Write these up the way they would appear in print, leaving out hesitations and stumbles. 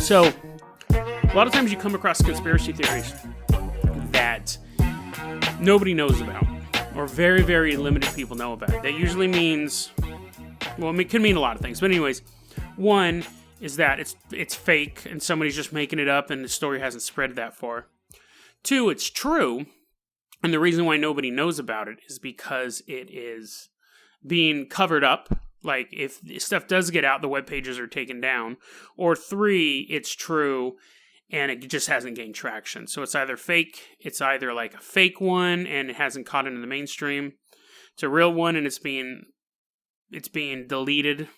So, a lot of times you come across conspiracy theories that nobody knows about, or very, very limited people know about. That usually means, well, it can mean a lot of things. But anyways, one is that it's fake and somebody's just making it up and the story hasn't spread that far. Two, it's true, and the reason why nobody knows about it is because it is being covered up. Like, if stuff does get out, the web pages are taken down. Or three, it's true, and it just hasn't gained traction. So it's either fake, it's either like a fake one, and it hasn't caught into the mainstream. It's a real one, and it's being deleted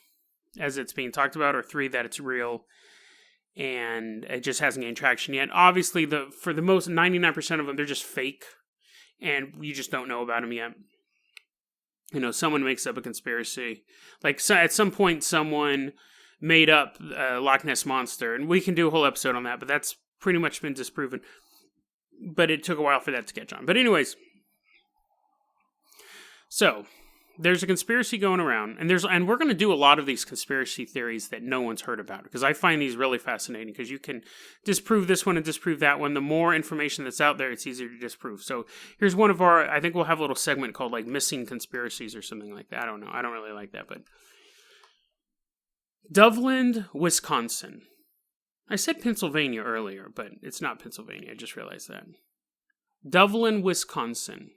as it's being talked about. Or three, that it's real, and it just hasn't gained traction yet. Obviously, for the most 99% of them, they're just fake, and you just don't know about them yet. You know, someone makes up a conspiracy. Like, so at some point, someone made up Loch Ness Monster, and we can do a whole episode on that, but that's pretty much been disproven. But it took a while for that to catch on. But anyways, so there's a conspiracy going around, and we're going to do a lot of these conspiracy theories that no one's heard about, because I find these really fascinating, because you can disprove this one and disprove that one. The more information that's out there, it's easier to disprove. So here's one of our, I think we'll have a little segment called like missing conspiracies or something like that. I don't know. I don't really like that, but Doveland, Wisconsin. I said Pennsylvania earlier, but it's not Pennsylvania. I just realized that. Doveland, Wisconsin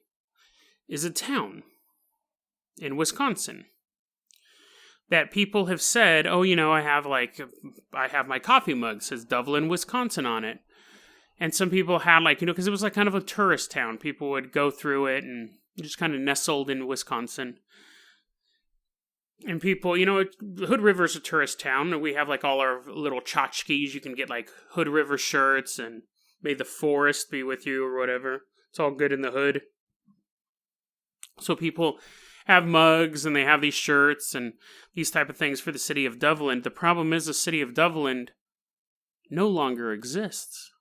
is a town in Wisconsin that people have said, oh, you know, I have my coffee mug, says Doveland, Wisconsin on it. And some people had, like, you know, because it was like kind of a tourist town. People would go through it and just kind of nestled in Wisconsin. And people, you know, Hood River's a tourist town, and we have like all our little tchotchkes. You can get like Hood River shirts and may the forest be with you or whatever. It's all good in the hood. So people have mugs and they have these shirts and these type of things for the city of Doveland. The problem is the city of Doveland no longer exists.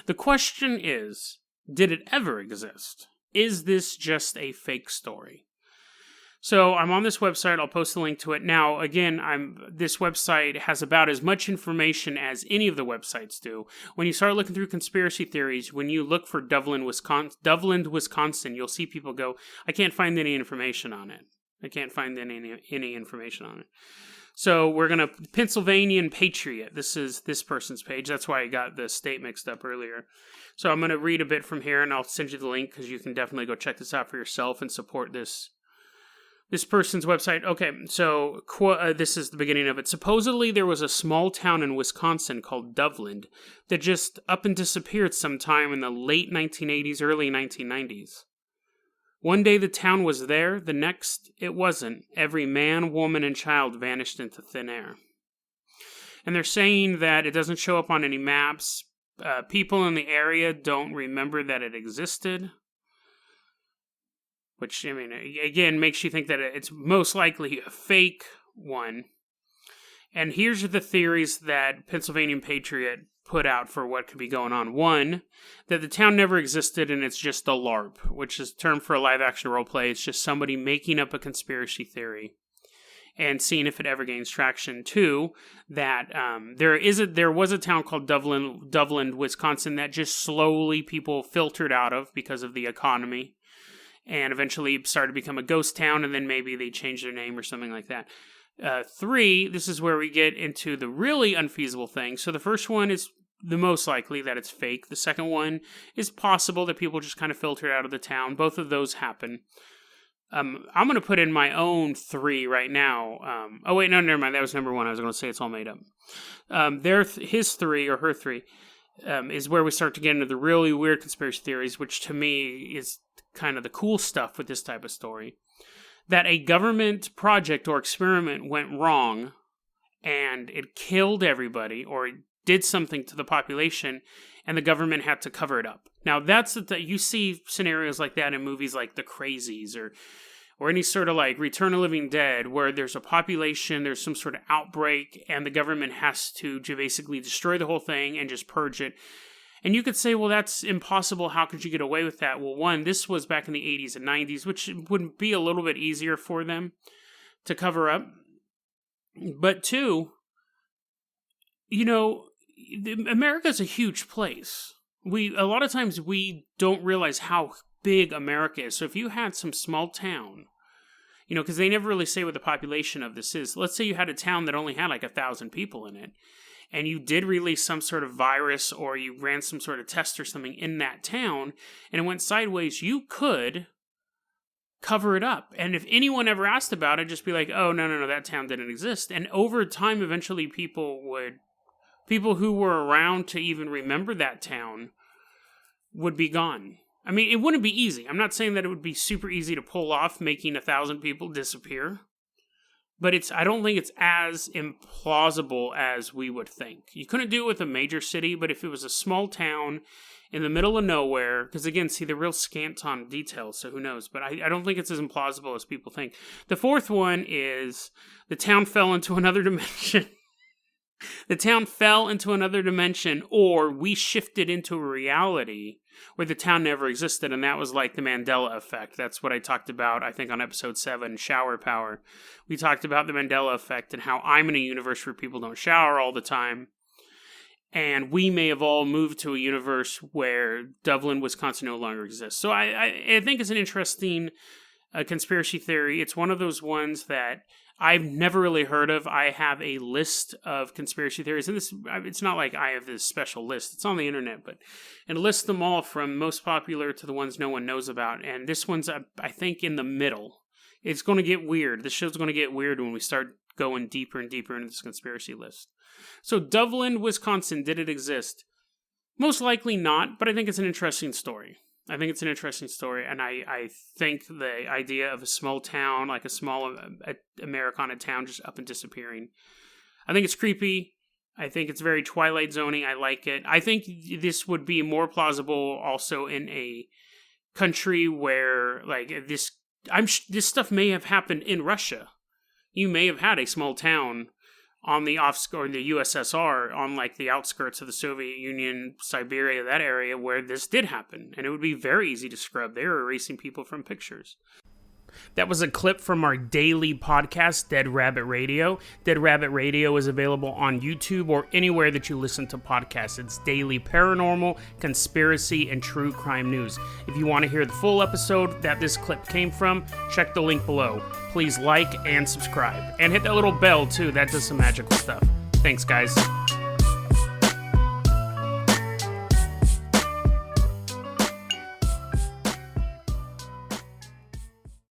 The question is, did it ever exist? Is this just a fake story? So I'm on this website. I'll post a link to it. Now, again, this website has about as much information as any of the websites do. When you start looking through conspiracy theories, when you look for Doveland, Wisconsin, you'll see people go, I can't find any information on it. I can't find any information on it. So we're going to, Pennsylvanian Patriot. This is this person's page. That's why I got the state mixed up earlier. So I'm going to read a bit from here, and I'll send you the link, because you can definitely go check this out for yourself and support this person's website. Okay, so this is the beginning of it. Supposedly, there was a small town in Wisconsin called Doveland that just up and disappeared sometime in the late 1980s, early 1990s. One day the town was there, the next it wasn't. Every man, woman, and child vanished into thin air. And they're saying that it doesn't show up on any maps. People in the area don't remember that it existed. Which, I mean, again, makes you think that it's most likely a fake one. And here's the theories that Pennsylvanian Patriot put out for what could be going on. One, that the town never existed and it's just a LARP, which is a term for a live-action roleplay. It's just somebody making up a conspiracy theory and seeing if it ever gains traction. Two, that there was a town called Doveland, Wisconsin, that just slowly people filtered out of because of the economy, and eventually started to become a ghost town, and then maybe they changed their name or something like that. Three, this is where we get into the really unfeasible thing. So the first one is the most likely that it's fake. The second one is possible that people just kind of filtered out of the town. Both of those happen. I'm going to put in my own three right now. Oh, wait, no, never mind. That was number one. I was going to say it's all made up. His three, or her three, is where we start to get into the really weird conspiracy theories, which to me is kind of the cool stuff with this type of story. That a government project or experiment went wrong and it killed everybody, or it did something to the population, and the government had to cover it up. Now, you see scenarios like that in movies like The Crazies or any sort of like Return of the Living Dead, where there's a population, there's some sort of outbreak, and the government has to basically destroy the whole thing and just purge it. And you could say, well, that's impossible. How could you get away with that? Well, one, this was back in the 80s and 90s, which would be a little bit easier for them to cover up. But two, America's a huge place. A lot of times we don't realize how big America is. So if you had some small town, because they never really say what the population of this is. Let's say you had a town that only had like 1,000 people in it, and you did release some sort of virus or you ran some sort of test or something in that town, and it went sideways, you could cover it up. And if anyone ever asked about it, just be like, oh, no, that town didn't exist. And over time, eventually people who were around to even remember that town would be gone. I mean, it wouldn't be easy. I'm not saying that it would be super easy to pull off making 1,000 people disappear, but I don't think it's as implausible as we would think. You couldn't do it with a major city, but if it was a small town in the middle of nowhere, because again, see, they're real scant on details, so who knows, but I don't think it's as implausible as people think. The fourth one is the town fell into another dimension. The town fell into another dimension, or we shifted into a reality where the town never existed, and that was like the Mandela effect. That's what I talked about, I think, on episode 7, Shower Power. We talked about the Mandela effect and how I'm in a universe where people don't shower all the time, and we may have all moved to a universe where Doveland, Wisconsin no longer exists. So I think it's an interesting conspiracy theory. It's one of those ones that I've never really heard of. I have a list of conspiracy theories, and it's not like I have this special list. It's on the internet, but it lists them all from most popular to the ones no one knows about, and this one's, I think, in the middle. It's going to get weird. This show's going to get weird when we start going deeper and deeper into this conspiracy list. So, Doveland, Wisconsin, did it exist? Most likely not, but I think it's an interesting story. And I think the idea of a small town, like a small Americana town, just up and disappearing, I think it's creepy. I think it's very Twilight Zone-y. I like it. I think this would be more plausible also in a country where, like, this stuff may have happened in Russia. You may have had a small town on the the USSR, on like the outskirts of the Soviet Union, Siberia, that area where this did happen. And it would be very easy to scrub. They were erasing people from pictures. That was a clip from our daily podcast, Dead Rabbit Radio. Dead Rabbit Radio is available on YouTube or anywhere that you listen to podcasts. It's daily paranormal, conspiracy, and true crime news. If you want to hear the full episode that this clip came from, check the link below. Please like and subscribe. And hit that little bell, too. That does some magical stuff. Thanks, guys.